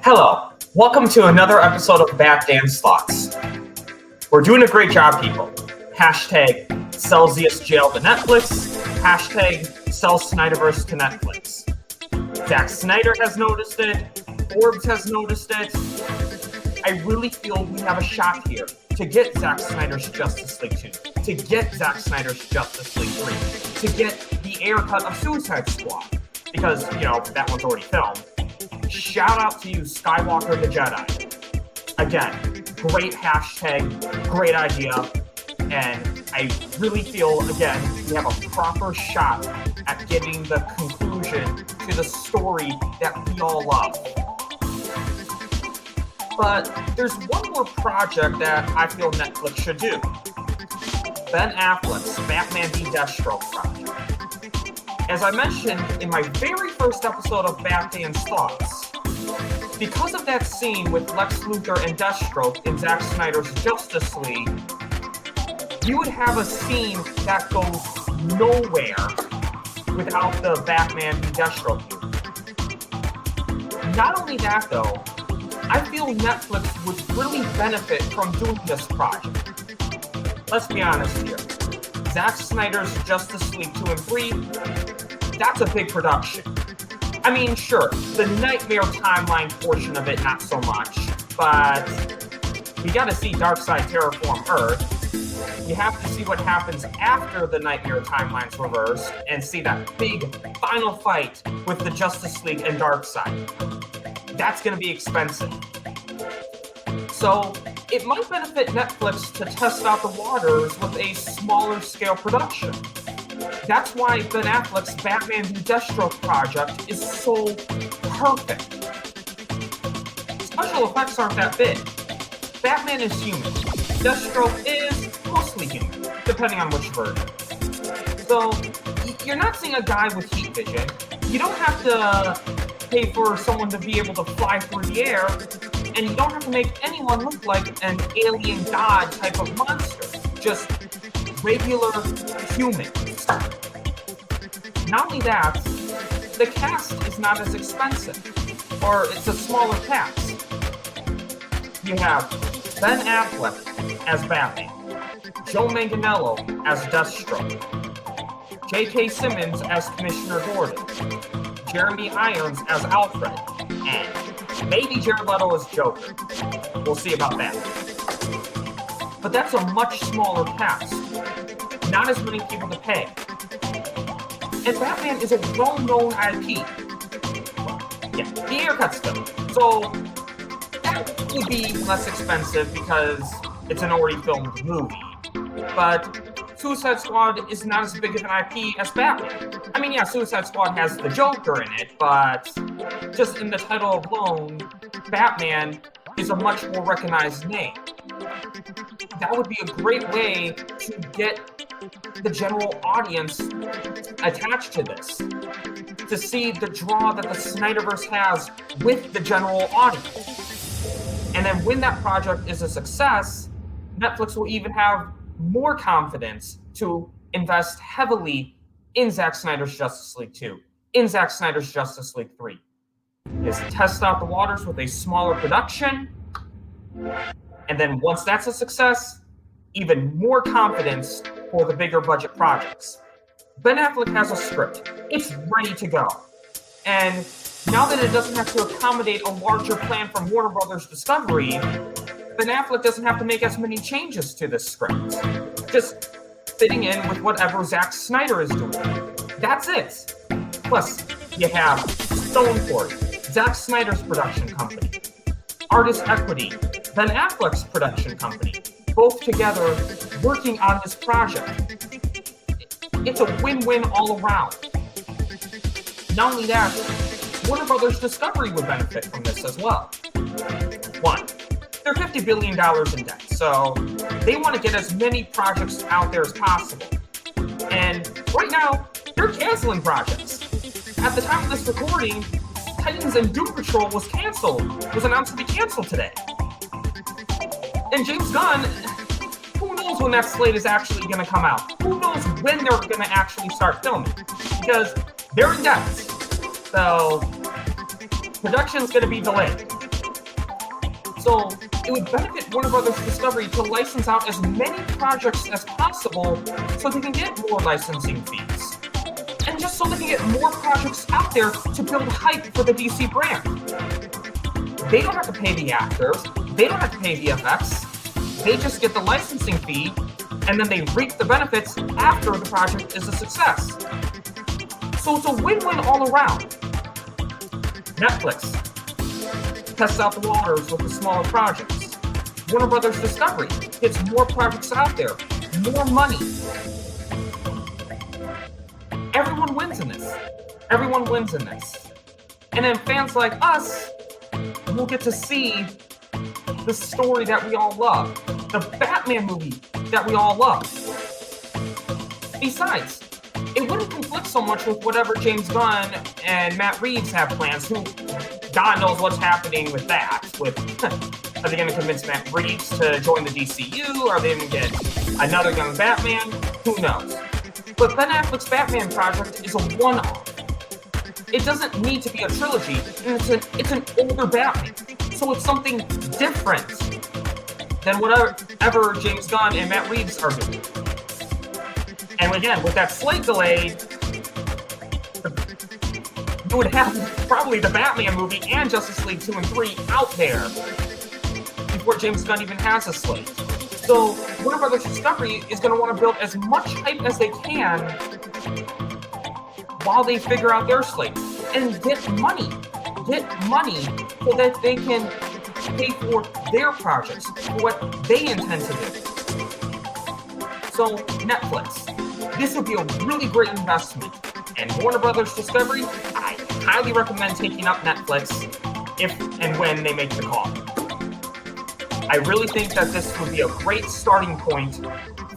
Hello, welcome to another episode of Batman's Thoughts. We're doing a great job, people. Hashtag sell ZS Jail to Netflix. Hashtag sell Snyderverse to Netflix. Zack Snyder has noticed it. Forbes has noticed it. I really feel we have a shot here to get Zack Snyder's Justice League 2, to get Zack Snyder's Justice League 3, to get the Ayer cut of Suicide Squad, because, that one's already filmed. Shout out to you, Skiiwalker the Jedi. Again, great hashtag, great idea, and I really feel, again, we have a proper shot at getting the conclusion to the story that we all love. But there's one more project that I feel Netflix should do. Ben Affleck's Batman v Deathstroke project. As I mentioned in my very first episode of Batman's Thoughts, because of that scene with Lex Luthor and Deathstroke in Zack Snyder's Justice League, you would have a scene that goes nowhere without the Batman v Deathstroke movie. Not only that though, I feel Netflix would really benefit from doing this project. Let's be honest here. Zack Snyder's Justice League 2 and 3, that's a big production. I mean, sure, the Nightmare Timeline portion of it, not so much, but we gotta see Darkseid terraform Earth. You have to see what happens after the Nightmare Timeline's reversed and see that big final fight with the Justice League and Darkseid. That's gonna be expensive. So it might benefit Netflix to test out the waters with a smaller scale production. That's why Ben Affleck's Batman v Deathstroke project is so perfect. Special effects aren't that big. Batman is human. Deathstroke is mostly human, depending on which version. So you're not seeing a guy with heat vision. You don't have to pay for someone to be able to fly through the air, and you don't have to make anyone look like an alien god type of monster. Just regular humans. Not only that, the cast is not as expensive, or it's a smaller cast. You have Ben Affleck as Batman, Joe Manganiello as Deathstroke, J.K. Simmons as Commissioner Gordon, Jeremy Irons as Alfred, and maybe Jared Leto as Joker. We'll see about that. But that's a much smaller cast. Not as many people to pay. And Batman is a well-known IP. Yeah, the Ayer cut's film. So that would be less expensive because it's an already filmed movie. But Suicide Squad is not as big of an IP as Batman. I mean, yeah, Suicide Squad has the Joker in it, but just in the title alone, Batman is a much more recognized name. That would be a great way to get the general audience attached to this, to see the draw that the Snyderverse has with the general audience. And then when that project is a success, Netflix will even have more confidence to invest heavily in Zack Snyder's Justice League 2, in Zack Snyder's Justice League 3. Is test out the waters with a smaller production, and then once that's a success, even more confidence for the bigger budget projects. Ben Affleck has a script. It's ready to go. And now that it doesn't have to accommodate a larger plan from Warner Brothers Discovery, Ben Affleck doesn't have to make as many changes to this script. Just fitting in with whatever Zack Snyder is doing. That's it. Plus, you have Stoneport, Zack Snyder's production company, Artist Equity, Ben Affleck's production company, both together working on this project. It's a win-win all around. Not only that, Warner Brothers Discovery would benefit from this as well. One, they're $50 billion in debt, so they want to get as many projects out there as possible. And right now, they're canceling projects. At the time of this recording, Titans and Doom Patrol was announced to be canceled today. And James Gunn, who knows when that slate is actually going to come out? Who knows when they're going to actually start filming? Because they're in debt. So, production's going to be delayed. So it would benefit Warner Brothers Discovery to license out as many projects as possible so they can get more licensing fees. And just so they can get more projects out there to build hype for the DC brand. They don't have to pay the actors, they don't have to pay VFX, they just get the licensing fee, and then they reap the benefits after the project is a success. So it's a win-win all around. Netflix tests out the waters with the smaller projects. Warner Brothers Discovery gets more projects out there, more money. Everyone wins in this. Everyone wins in this. And then fans like us will get to see the story that we all love, the Batman movie that we all love. Besides, it wouldn't conflict so much with whatever James Gunn and Matt Reeves have plans, who God knows what's happening with that. Are they going to convince Matt Reeves to join the DCU? Are they going to get another young Batman? Who knows? But Ben Affleck's Batman project is a one-off. It doesn't need to be a trilogy, and it's an older Batman. So it's something different than whatever James Gunn and Matt Reeves are doing. And again, with that slate delayed, you would have probably the Batman movie and Justice League 2 and 3 out there before James Gunn even has a slate. So Warner Brothers Discovery is going to want to build as much hype as they can while they figure out their slate and get money so that they can pay for their projects, for what they intend to do. So Netflix, this would be a really great investment. And Warner Brothers Discovery, I highly recommend taking up Netflix if and when they make the call. I really think that this would be a great starting point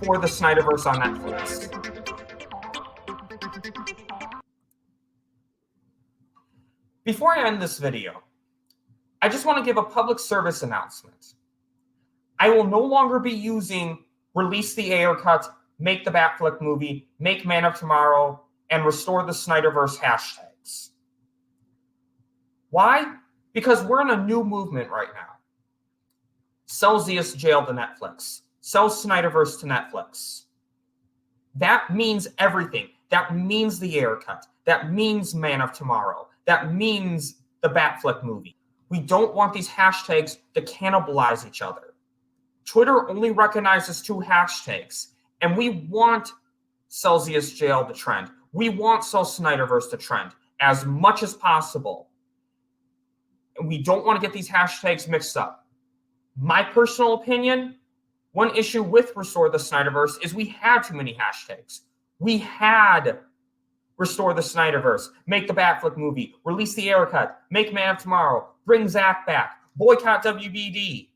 for the Snyderverse on Netflix. Before I end this video, I just want to give a public service announcement. I will no longer be using Release the Ayer Cut, Make the Batfleck Movie, Make Man of Tomorrow, and Restore the Snyderverse hashtags. Why? Because we're in a new movement right now. Sell Zeus jail to Netflix. Sell Snyderverse to Netflix. That means everything. That means the Ayer Cut. That means Man of Tomorrow. That means the Batfleck Movie. We don't want these hashtags to cannibalize each other. Twitter only recognizes 2 hashtags, and we want Sell Zeus jail to trend. We want Sell Snyderverse to trend as much as possible. And we don't want to get these hashtags mixed up. My personal opinion, one issue with Restore the Snyderverse is we had too many hashtags. We had Restore the Snyderverse, Make the Batfleck Movie, Release the Ayer Cut, Make Man of Tomorrow, Bring Zack back, Boycott WBD.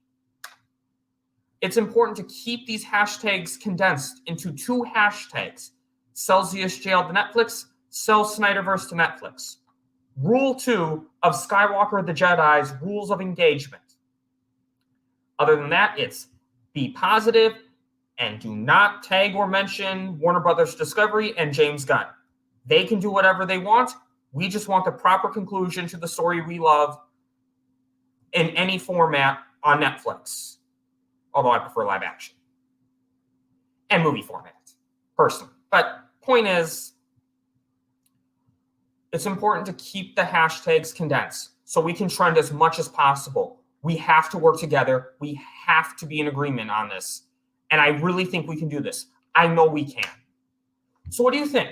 It's important to keep these hashtags condensed into 2 hashtags. Sell Zeus jail to Netflix, Sell Snyderverse to Netflix. Rule 2 of Skiiwalker the Jedi's Rules of Engagement. Other than that, it's be positive and do not tag or mention Warner Brothers Discovery and James Gunn. They can do whatever they want. We just want the proper conclusion to the story we love in any format on Netflix. Although I prefer live action and movie format, personally. But point is, it's important to keep the hashtags condensed so we can trend as much as possible. We have to work together. We have to be in agreement on this. And I really think we can do this. I know we can. So what do you think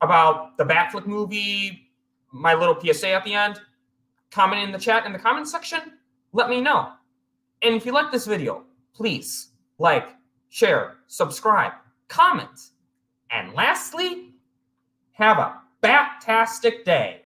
about the Batfleck Movie, my little PSA at the end? Comment in the chat in the comment section. Let me know. And if you like this video, please like, share, subscribe, comment. And lastly, have a bat-tastic day.